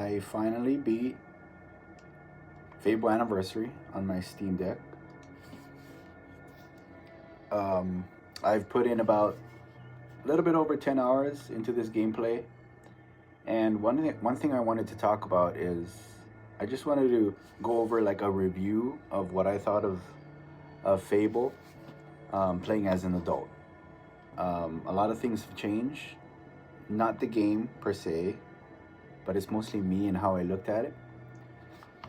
I finally beat Fable Anniversary on my Steam Deck. Um, I've put in about a little bit over 10 hours into this gameplay, and one thing I wanted to talk about is I just wanted to go over like a review of what I thought of Fable playing as an adult. A lot of things have changed, not the game per se, but it's mostly me and how I looked at it.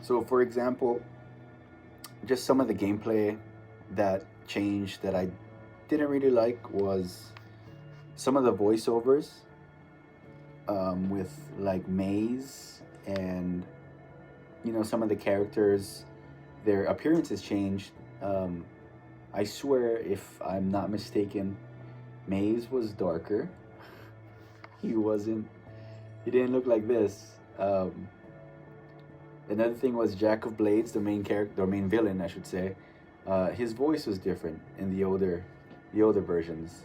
So, for example, just some of the gameplay that changed that I didn't really like was some of the voiceovers with like Maze and some of the characters, their appearances changed. I swear, if I'm not mistaken, Maze was darker. He wasn't. He didn't look like this. Another thing was Jack of Blades, the main character, or main villain, I should say. His voice was different in the older versions.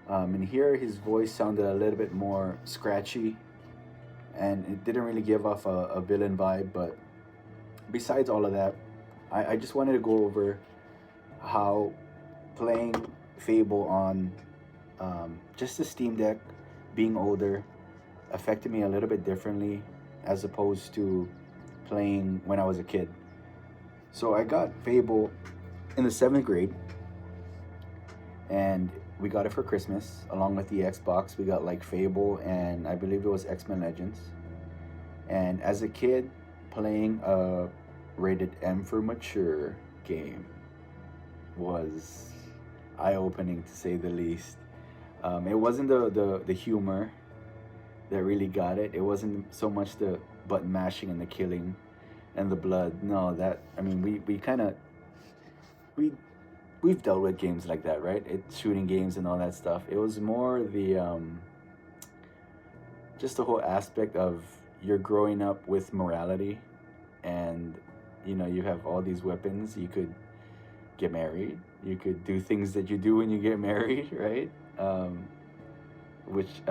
And here, his voice sounded a little bit more scratchy, and it didn't really give off a villain vibe. But besides all of that, I just wanted to go over how playing Fable on just the Steam Deck, being older, affected me a little bit differently as opposed to playing when I was a kid. So I got Fable in the 7th grade, and we got it for Christmas along with the Xbox. We got like Fable and I believe it was X-Men Legends. And as a kid, playing a rated M for mature game was eye-opening, to say the least. It wasn't the humor that really got it. It wasn't so much the button mashing and the killing and the blood. No, that, I mean, we kind of we've dealt with games like that, right? It's shooting games and all that stuff. It was more the just the whole aspect of you're growing up with morality, and you have all these weapons. You could get married. You could do things that you do when you get married, right? Which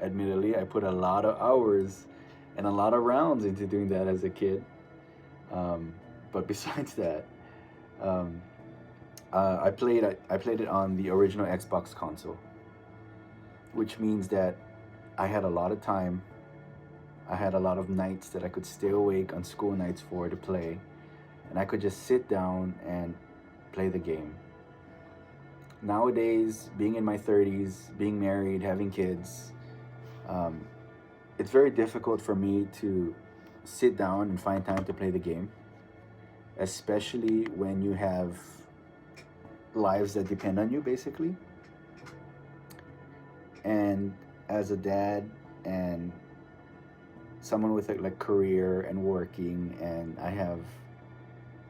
admittedly, I put a lot of hours and a lot of rounds into doing that as a kid. But besides that, I played it on the original Xbox console, which means that I had a lot of time. I had a lot of nights that I could stay awake on school nights to play, and I could just sit down and play the game. Nowadays, being in my 30s, being married, having kids, it's very difficult for me to sit down and find time to play the game, especially when you have lives that depend on you, basically. And as a dad and someone with a career and working, and I have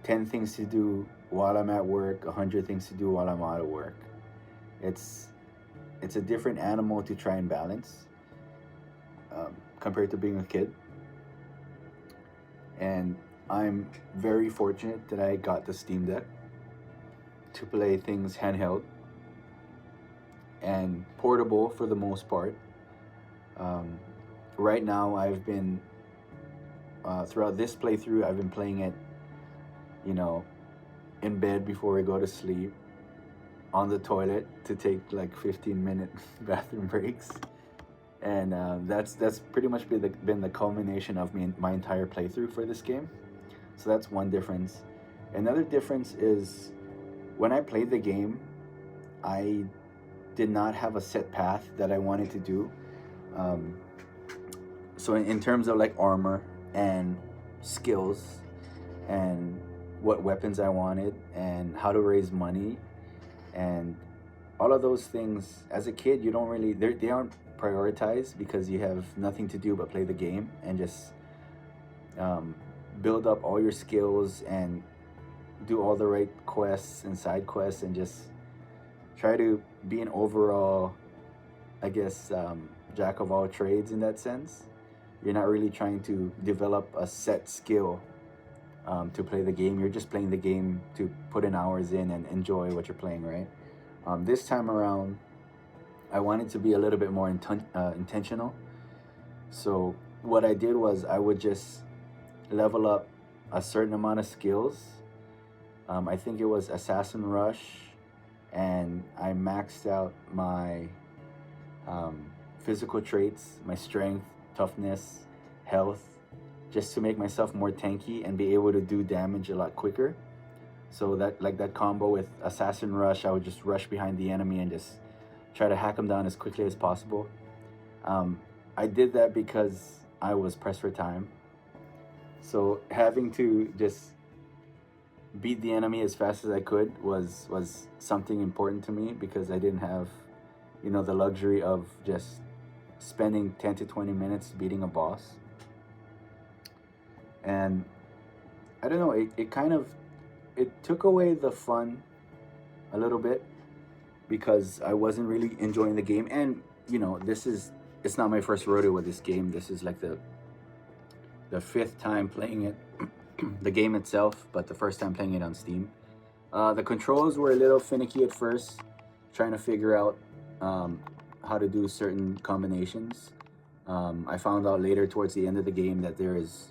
10 things to do while I'm at work, 100 things to do while I'm out of work. It's a different animal to try and balance compared to being a kid. And I'm very fortunate that I got the Steam Deck to play things handheld and portable for the most part. Right now, I've been throughout this playthrough, I've been playing it, in bed before I go to sleep, on the toilet to take like 15-minute bathroom breaks, and that's pretty much been the culmination of my entire playthrough for this game. So that's one difference. Another difference is when I played the game, I did not have a set path that I wanted to do. So in terms of like armor and skills and what weapons I wanted and how to raise money and all of those things, as a kid, you don't really, they aren't prioritized because you have nothing to do but play the game and just build up all your skills and do all the right quests and side quests and just try to be an overall, I guess, jack of all trades in that sense. You're not really trying to develop a set skill to play the game. You're just playing the game to put in hours in and enjoy what you're playing, right? This time around, I wanted to be a little bit more intentional. So what I did was I would just level up a certain amount of skills. I think it was Assassin Rush, and I maxed out my physical traits, my strength, toughness, health, just to make myself more tanky and be able to do damage a lot quicker. So that, like that combo with Assassin Rush, I would just rush behind the enemy and just try to hack them down as quickly as possible. I did that because I was pressed for time. So having to just beat the enemy as fast as I could was something important to me, because I didn't have, the luxury of just spending 10 to 20 minutes beating a boss. And I don't know, it kind of, it took away the fun a little bit, because I wasn't really enjoying the game. And it's not my first rodeo with this game. This is like the fifth time playing it, the game itself, but the first time playing it on Steam. The controls were a little finicky at first, trying to figure out how to do certain combinations. I found out later towards the end of the game that there's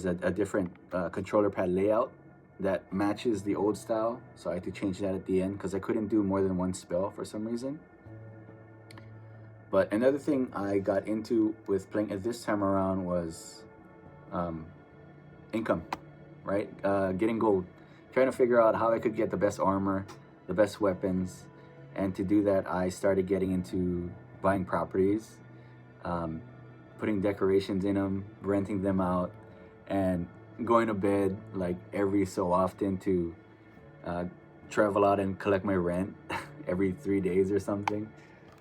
a different controller pad layout that matches the old style, so I had to change that at the end because I couldn't do more than one spell for some reason. But another thing I got into with playing it this time around was income, right? Getting gold, trying to figure out how I could get the best armor, the best weapons. And to do that, I started getting into buying properties, putting decorations in them, renting them out, and going to bed like every so often to travel out and collect my rent every 3 days or something.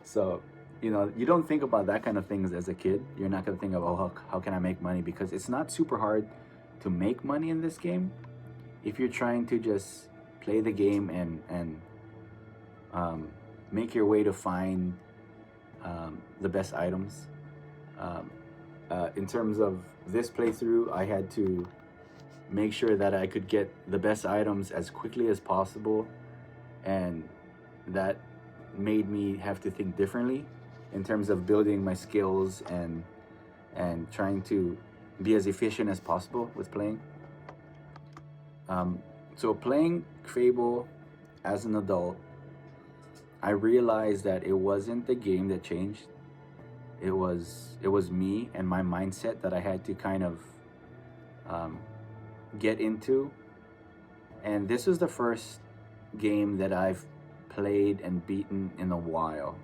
So, you don't think about that kind of things as a kid. You're not going to think of, oh, how can I make money? Because it's not super hard to make money in this game if you're trying to just play the game and make your way to find the best items. In terms of this playthrough, I had to make sure that I could get the best items as quickly as possible, and that made me have to think differently in terms of building my skills and trying to be as efficient as possible with playing. So playing Fable as an adult, I realized that it wasn't the game that changed. It was me and my mindset that I had to kind of get into. And this was the first game that I've played and beaten in a while.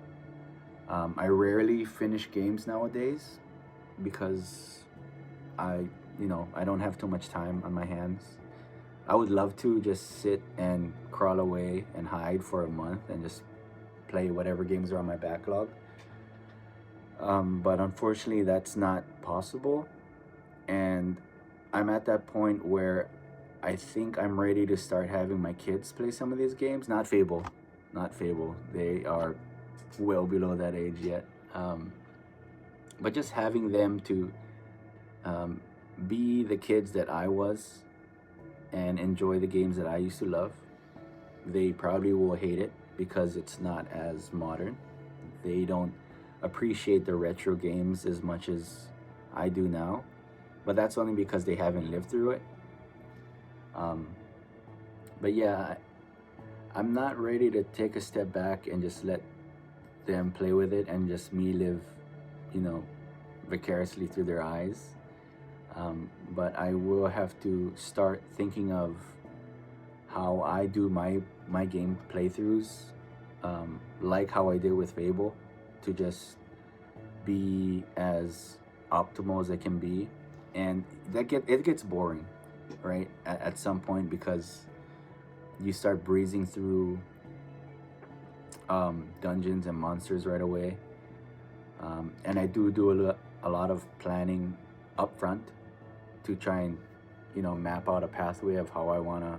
I rarely finish games nowadays because I don't have too much time on my hands. I would love to just sit and crawl away and hide for a month and just play whatever games are on my backlog. But unfortunately, that's not possible. And I'm at that point where I think I'm ready to start having my kids play some of these games. Not Fable. They are well below that age yet. But just having them to be the kids that I was and enjoy the games that I used to love. They probably will hate it because it's not as modern. They don't appreciate the retro games as much as I do now, but that's only because they haven't lived through it. But yeah, I'm not ready to take a step back and just let them play with it and just me live, vicariously through their eyes. But I will have to start thinking of how I do my game playthroughs, like how I did with Fable, to just be as optimal as I can be. And it gets boring, right, at some point, because you start breezing through dungeons and monsters right away. And I do a lot of planning up front to try and map out a pathway of how I want to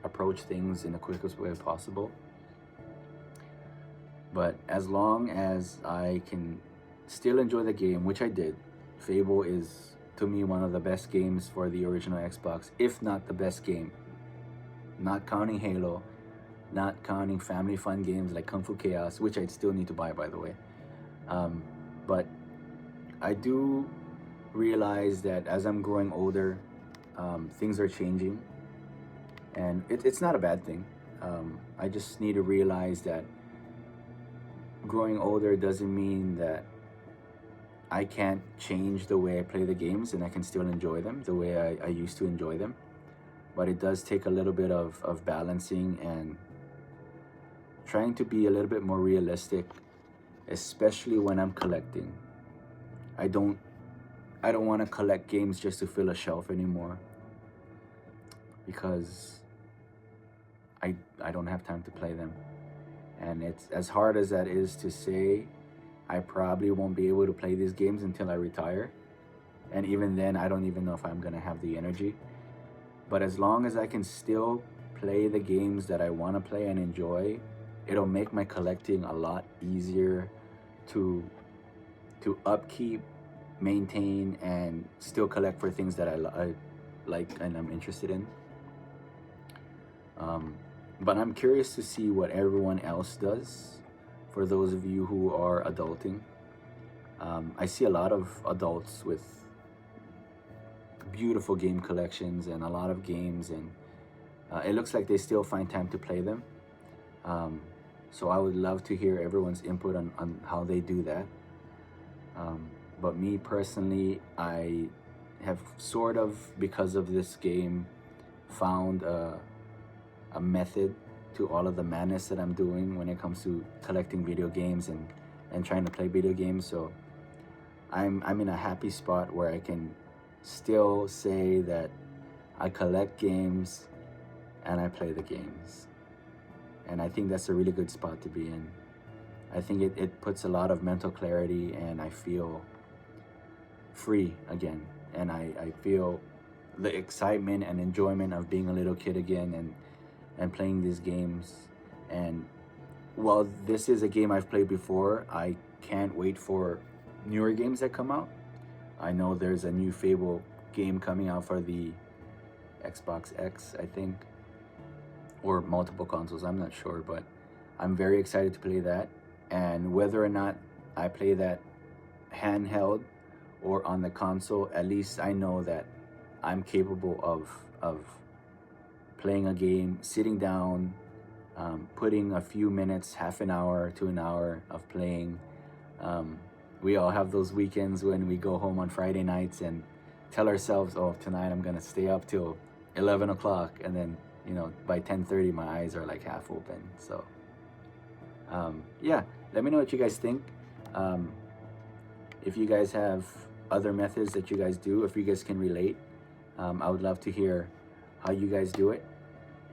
approach things in the quickest way possible. But as long as I can still enjoy the game, which I did, Fable is to me one of the best games for the original Xbox, if not the best game. Not counting Halo, not counting family fun games like Kung Fu Chaos, which I still need to buy, by the way. But I do realize that as I'm growing older, things are changing, and it's not a bad thing. I just need to realize that growing older doesn't mean that I can't change the way I play the games, and I can still enjoy them the way I used to enjoy them. But it does take a little bit of balancing and trying to be a little bit more realistic, especially when I'm collecting. I don't I don't want to collect games just to fill a shelf anymore, because I don't have time to play them. And it's as hard as that is to say, I probably won't be able to play these games until I retire. And even then, I don't even know if I'm going to have the energy. But as long as I can still play the games that I want to play and enjoy, it'll make my collecting a lot easier to upkeep, maintain, and still collect for things that I like and I'm interested in. But I'm curious to see what everyone else does. For those of you who are adulting, I see a lot of adults with beautiful game collections and a lot of games, and it looks like they still find time to play them. So I would love to hear everyone's input on how they do that. But me personally, I have sort of, because of this game, found a method to all of the madness that I'm doing when it comes to collecting video games and trying to play video games. So I'm in a happy spot where I can still say that I collect games and I play the games. And I think that's a really good spot to be in. I think it puts a lot of mental clarity, and I feel free again. And I feel the excitement and enjoyment of being a little kid again and playing these games. And while this is a game I've played before, I can't wait for newer games that come out. I know there's a new Fable game coming out for the Xbox X, I think, or multiple consoles, I'm not sure, but I'm very excited to play that. And whether or not I play that handheld or on the console, at least I know that I'm capable of playing a game, sitting down, putting a few minutes, half an hour to an hour of playing. We all have those weekends when we go home on Friday nights and tell ourselves, oh, tonight I'm gonna stay up till 11 o'clock, and then by 10:30 my eyes are like half open. So yeah, let me know what you guys think. If you guys have other methods that you guys do, if you guys can relate, I would love to hear how you guys do it.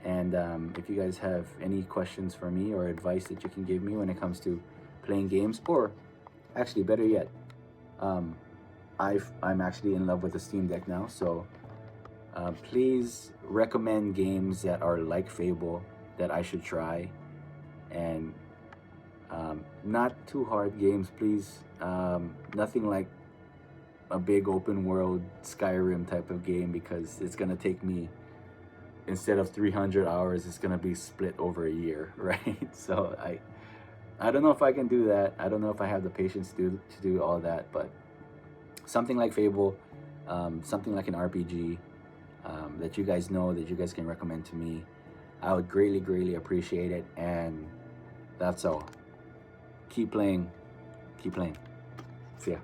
And if you guys have any questions for me or advice that you can give me when it comes to playing games, or actually better yet, I'm actually in love with the Steam Deck now, so please recommend games that are like Fable that I should try, and not too hard games, please. Nothing like a big open world Skyrim type of game, because it's gonna take me, instead of 300 hours, it's gonna be split over a year, right? So I don't know if I can do that. I don't know if I have the patience to do all that, but something like Fable, something like an RPG that you guys know, that you guys can recommend to me, I would greatly appreciate it. And that's all. Keep playing. See ya.